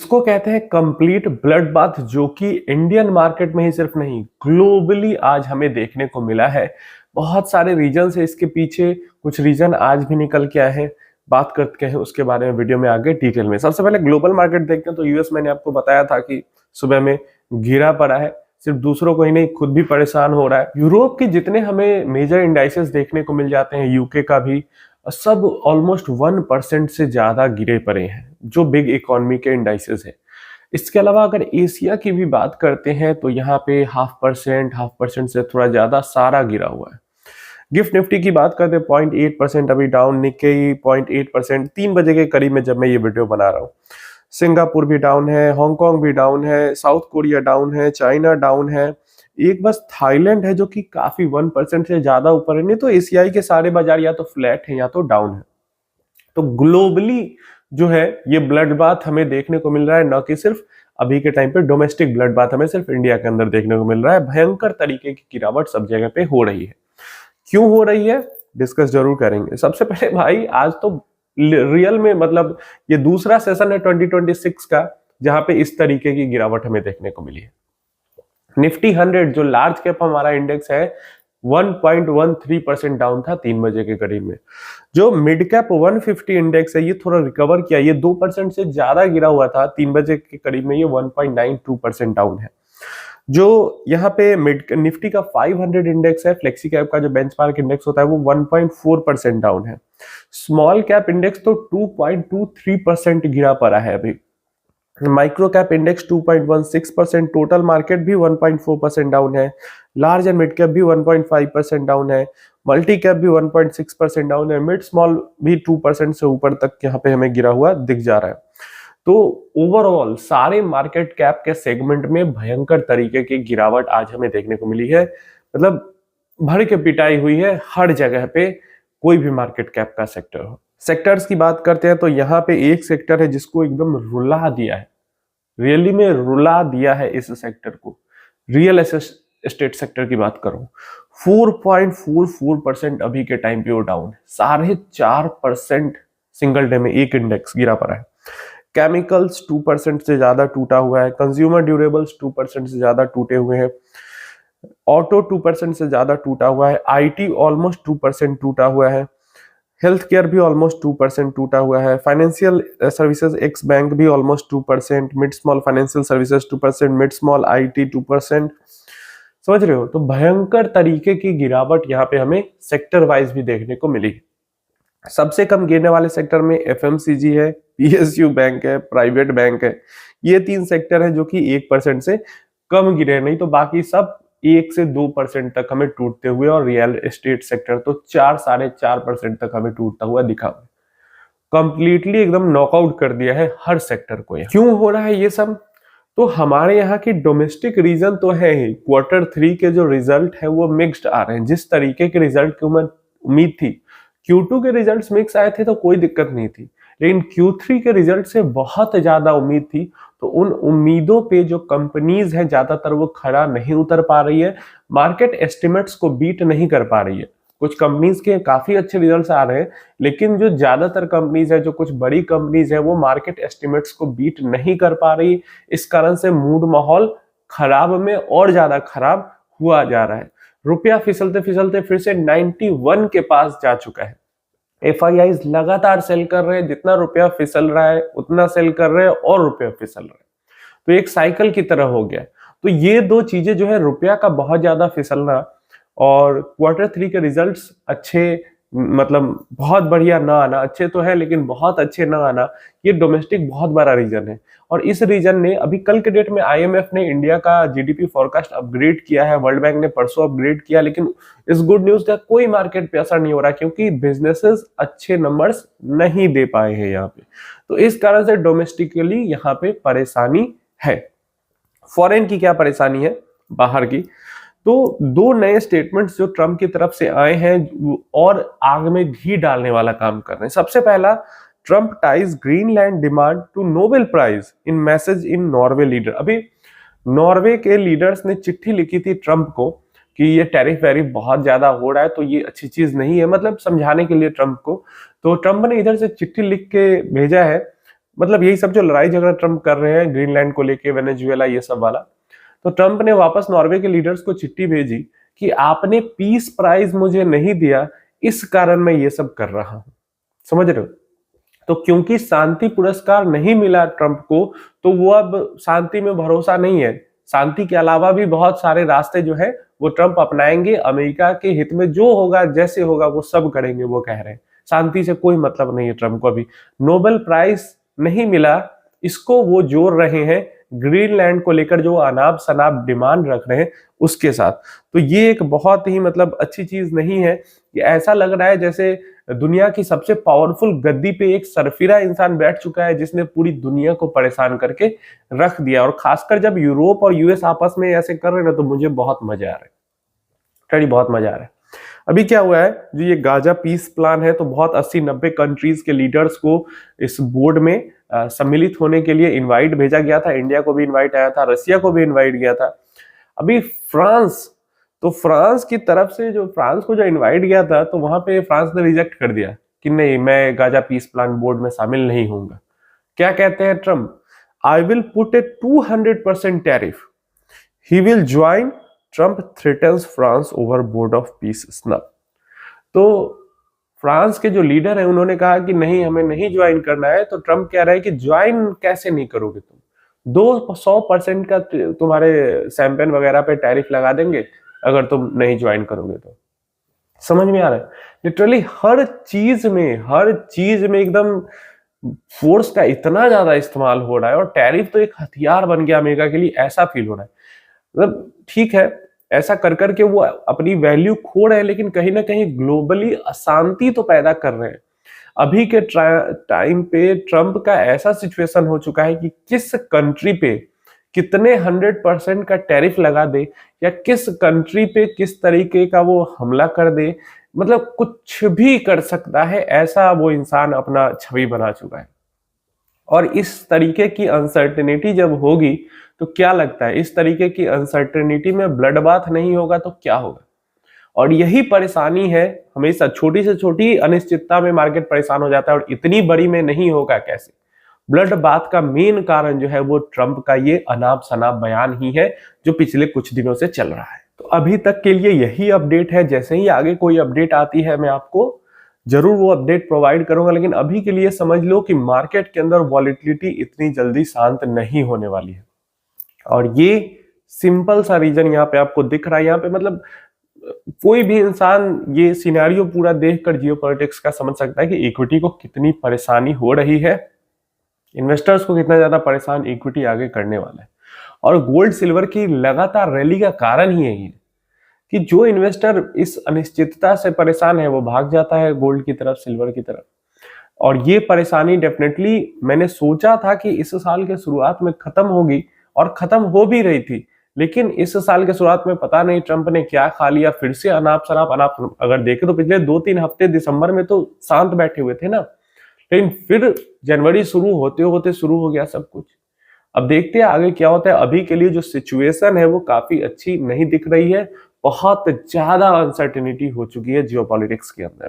इसको कहते हैं कंप्लीट ब्लड बाथ, जो कि इंडियन मार्केट में ही सिर्फ नहीं ग्लोबली आज हमें देखने को मिला है। बहुत सारे रीजन है इसके पीछे, कुछ रीजन आज भी निकल के आए हैं, बात करते हैं उसके बारे में वीडियो में आगे डिटेल में। सबसे पहले ग्लोबल मार्केट देखते हैं तो यूएस, मैंने आपको बताया था कि सुबह में गिरा पड़ा है, सिर्फ दूसरों को ही नहीं खुद भी परेशान हो रहा है। यूरोप के जितने हमें मेजर इंडाइसेस देखने को मिल जाते हैं, यूके का भी, सब ऑलमोस्ट 1% से ज्यादा गिरे पड़े हैं, जो बिग इकोनॉमी के इंडाइसेस है। इसके अलावा अगर एशिया की भी बात करते हैं तो यहाँ पे 0.5% से थोड़ा ज्यादा सारा गिरा हुआ है। गिफ्ट निफ्टी की बात करते हैं 0.8% अभी डाउन, निक्केई 0.8%, 3 बजे के करीब में जब मैं ये वीडियो बना रहा हूँ। सिंगापुर भी डाउन है, हांगकांग भी डाउन है, साउथ कोरिया डाउन है, चाइना डाउन है। एक बस थाईलैंड है जो कि काफी 1% से ज्यादा ऊपर है, नहीं तो एशियाई के सारे बाजार या तो फ्लैट है या तो डाउन है। तो ग्लोबली जो है ये ब्लड बाथ हमें देखने को मिल रहा है, न कि सिर्फ अभी के टाइम पे डोमेस्टिक ब्लड बाथ हमें सिर्फ इंडिया के अंदर देखने को मिल रहा है। भयंकर तरीके की गिरावट सब जगह पे हो रही है। क्यों हो रही है डिस्कस जरूर करेंगे। सबसे पहले भाई, आज तो रियल में मतलब ये दूसरा सेशन है 2026 का जहां पे इस तरीके की गिरावट हमें देखने को मिली है। निफ्टी 100 जो लार्ज कैप हमारा इंडेक्स है 1.13% डाउन था 3 बजे के करीब में। जो मिड कैप 150 इंडेक्स है ये थोड़ा रिकवर किया, ये 2% से ज्यादा गिरा हुआ था 3 बजे के करीब में, ये 1.92% डाउन है। जो यहाँ पे मिड निफ्टी का 500 इंडेक्स है, फ्लेक्सी कैप का जो बेंचमार्क इंडेक्स होता है, वो 1.4% डाउन है। स्मॉल कैप इंडेक्स तो 2.23% गिरा पड़ा है अभी। Micro cap index 2.16%, total market भी 1.4% डाउन है। लार्ज एंड मिड कैप भी 1.5% डाउन है। मल्टी कैप भी 1.6% डाउन है। मिड स्मॉल भी 2% से ऊपर तक यहाँ पे हमें गिरा हुआ दिख जा रहा है। तो ओवरऑल सारे मार्केट कैप के सेगमेंट में भयंकर तरीके की गिरावट आज हमें देखने को मिली है। मतलब भर के पिटाई हुई है हर जगह पे, कोई भी मार्केट कैप का सेक्टर हो। सेक्टर्स की बात करते हैं तो यहाँ पे एक सेक्टर है जिसको एकदम रुला दिया है, रियली में रुला दिया है इस सेक्टर को। रियल एस्टेट सेक्टर की बात करूं, 4.44% अभी के टाइम पे वो डाउन है। 4.5% सिंगल डे में एक इंडेक्स गिरा पड़ा है। केमिकल्स 2% से ज्यादा टूटा हुआ है। कंज्यूमर ड्यूरेबल्स 2% से ज्यादा टूटे हुए हैं। ऑटो 2% से ज्यादा टूटा हुआ है। आईटी ऑलमोस्ट 2% टूटा हुआ है। हेल्थ केयर भी ऑलमोस्ट 2% टूटा हुआ है। फाइनेंशियल सर्विसेज एक्स बैंक भी almost 2%। Mid small financial services 2%, mid small IT 2%। समझ रहे हो? तो भयंकर तरीके की गिरावट यहाँ पे हमें सेक्टर वाइज भी देखने को मिली। सबसे कम गिरने वाले सेक्टर में एफएमसीजी है, पीएसयू बैंक है, प्राइवेट बैंक है। ये 3 सेक्टर है जो कि 1% से कम गिरे, नहीं तो बाकी सब 1 से 2% तक हमें टूटते हुए, और रियल एस्टेट सेक्टर तो 4-4.5% तक हमें टूटता हुआ दिखा। कंप्लीटली एकदम नॉकआउट कर दिया है हर सेक्टर को। क्यों हो रहा है ये सब? तो हमारे यहाँ की डोमेस्टिक रीजन तो है ही। Q3 के जो रिजल्ट है वो मिक्स्ड आ रहे हैं। जिस तरीके के रिजल्ट की उम्मीद थी, Q2 के रिजल्ट्स मिक्स आए थे तो कोई दिक्कत नहीं थी, लेकिन Q3 के रिजल्ट से बहुत ज्यादा उम्मीद थी। तो उन उम्मीदों पे जो कंपनीज हैं ज्यादातर वो खरा नहीं उतर पा रही है, मार्केट एस्टिमेट्स को बीट नहीं कर पा रही है। कुछ कंपनीज के काफी अच्छे रिजल्ट्स आ रहे हैं, लेकिन जो ज्यादातर कंपनीज है, जो कुछ बड़ी कंपनीज है, वो मार्केट एस्टिमेट्स को बीट नहीं कर पा रही। इस कारण से मूड माहौल खराब में और ज्यादा खराब हुआ जा रहा है। रुपया फिसलते फिसलते फिर से 91 के पास जा चुका है। एफआईआईज लगातार सेल कर रहे हैं, जितना रुपया फिसल रहा है उतना सेल कर रहे हैं और रुपया फिसल रहा है। तो एक साइकिल की तरह हो गया। तो ये दो चीजें जो है, रुपया का बहुत ज्यादा फिसलना और Q3 के रिजल्ट्स अच्छे, मतलब बहुत बढ़िया ना आना, अच्छे तो है लेकिन बहुत अच्छे ना आना, ये डोमेस्टिक बहुत बड़ा रीजन है। और इस रीजन ने अभी कल के डेट में आईएमएफ ने इंडिया का जीडीपी फोरकास्ट अपग्रेड किया है, वर्ल्ड बैंक ने परसों अपग्रेड किया, लेकिन इस गुड न्यूज का कोई मार्केट पे असर नहीं हो रहा, क्योंकि बिजनेसेस अच्छे नंबर्स नहीं दे पाए हैं यहाँ पे। तो इस कारण से डोमेस्टिकली यहाँ पे परेशानी है। फॉरेन की क्या परेशानी है, बाहर की? तो 2 नए स्टेटमेंट्स जो ट्रम्प की तरफ से आए हैं और आग में घी डालने वाला काम कर रहे हैं। सबसे पहला, Trump ties Greenland demand to Nobel prize in message in Norway leader. अभी नॉर्वे के लीडर्स ने चिट्ठी लिखी थी ट्रम्प को कि ये टैरिफ वैरिफ बहुत ज्यादा हो रहा है, तो ये अच्छी चीज नहीं है, मतलब समझाने के लिए ट्रम्प को। तो ट्रम्प ने इधर से चिट्ठी लिख के भेजा है मतलब यही सब जो लड़ाई झगड़ा ट्रम्प कर रहे हैं ग्रीनलैंड को लेके, वेनेजुएला, ये सब वाला, तो ट्रम्प ने वापस नॉर्वे के लीडर्स को चिट्ठी भेजी कि आपने पीस प्राइज मुझे नहीं दिया, इस कारण मैं ये सब कर रहा हूं। समझ रहे हो? तो क्योंकि शांति पुरस्कार नहीं मिला ट्रंप को, तो वो अब शांति में भरोसा नहीं है। शांति के अलावा भी बहुत सारे रास्ते जो है वो ट्रंप अपनाएंगे, अमेरिका के हित में जो होगा, जैसे होगा वो सब करेंगे, वो कह रहे हैं। शांति से कोई मतलब नहीं है ट्रंप को। अभी नोबेल प्राइज नहीं मिला, इसको वो जोड़ रहे हैं ग्रीनलैंड को लेकर जो अनाप शनाप डिमांड रख रहे हैं उसके साथ। तो ये एक बहुत ही मतलब अच्छी चीज नहीं है। कि ऐसा लग रहा है जैसे दुनिया की सबसे पावरफुल गद्दी पे एक सरफिरा इंसान बैठ चुका है जिसने पूरी दुनिया को परेशान करके रख दिया। और खासकर जब यूरोप और यूएस आपस में ऐसे कर रहे हैं ना, तो मुझे बहुत मजा आ रहा है, टड़ी बहुत मजा आ रहा है। अभी क्या हुआ है, जो ये गाजा पीस प्लान है, तो बहुत 80-90 कंट्रीज के लीडर्स को इस बोर्ड में सम्मिलित होने के लिए इनवाइट भेजा गया था। इंडिया को भी इनवाइट आया था, रसिया को भी इनवाइट गया था। अभी फ्रांस, तो फ्रांस की तरफ से जो फ्रांस को जो इनवाइट गया था, तो वहां पे फ्रांस ने रिजेक्ट कर दिया कि नहीं, मैं गाजा पीस प्लान बोर्ड में शामिल नहीं होऊंगा। क्या कहते हैं Trump? I will put A 200% tariff, he will join, Trump threatens France over board of peace snub. तो फ्रांस के जो लीडर है उन्होंने कहा कि नहीं, हमें नहीं ज्वाइन करना है। तो ट्रम्प कह रहा है कि ज्वाइन कैसे नहीं करोगे तुम, 200% का तुम्हारे शैंपेन वगैरह पे टैरिफ लगा देंगे अगर तुम नहीं ज्वाइन करोगे। तो समझ में आ रहा है? लिटरली हर चीज में एकदम फोर्स का इतना ज्यादा इस्तेमाल हो रहा है, और टैरिफ तो एक हथियार बन गया अमेरिका के लिए, ऐसा फील हो रहा है। मतलब ठीक है, ऐसा कर करके वो अपनी वैल्यू खो रहे हैं, लेकिन कहीं ना कहीं ग्लोबली अशांति तो पैदा कर रहे हैं। अभी के टाइम पे ट्रम्प का ऐसा सिचुएशन हो चुका है कि किस कंट्री पे कितने 100% का टैरिफ लगा दे, या किस कंट्री पे किस तरीके का वो हमला कर दे, मतलब कुछ भी कर सकता है, ऐसा वो इंसान अपना छवि बना चुका है। और इस तरीके की अनसर्टेनिटी जब होगी, तो क्या लगता है, इस तरीके की अनसर्टेनिटी में ब्लड बाथ नहीं होगा तो क्या होगा? और यही परेशानी है, हमेशा छोटी से छोटी अनिश्चितता में मार्केट परेशान हो जाता है, और इतनी बड़ी में नहीं होगा कैसे? ब्लड बाथ का मेन कारण जो है वो ट्रंप का ये अनाप शनाप बयान ही है, जो पिछले कुछ दिनों से चल रहा है। तो अभी तक के लिए यही अपडेट है। जैसे ही आगे कोई अपडेट आती है मैं आपको जरूर वो अपडेट प्रोवाइड करूंगा, लेकिन अभी के लिए समझ लो कि मार्केट के अंदर वॉलिटिलिटी इतनी जल्दी शांत नहीं होने वाली है। और ये सिंपल सा रीजन यहाँ पे आपको दिख रहा है। यहाँ पे मतलब कोई भी इंसान ये सिनेरियो पूरा देखकर जियोपॉलिटिक्स का समझ सकता है कि इक्विटी को कितनी परेशानी हो रही है, इन्वेस्टर्स को कितना ज्यादा परेशान इक्विटी आगे करने वाला है। और गोल्ड सिल्वर की लगातार रैली का कारण ही यही है कि जो इन्वेस्टर इस अनिश्चितता से परेशान है वो भाग जाता है गोल्ड की तरफ, सिल्वर की तरफ। और ये परेशानी डेफिनेटली मैंने सोचा था कि इस साल के शुरुआत में खत्म होगी, और खत्म हो भी रही थी, लेकिन इस साल के शुरुआत में पता नहीं ट्रंप ने क्या खा लिया, फिर से अनाप शनाप। अगर देखें तो पिछले 2-3 हफ्ते दिसंबर में तो शांत बैठे हुए थे ना, लेकिन फिर जनवरी शुरू होते होते शुरू हो गया सब कुछ। अब देखते हैं आगे क्या होता है। अभी के लिए जो सिचुएशन है वो काफी अच्छी नहीं दिख रही है, बहुत ज्यादा अनसर्टेनिटी हो चुकी है जियोपॉलिटिक्स के अंदर।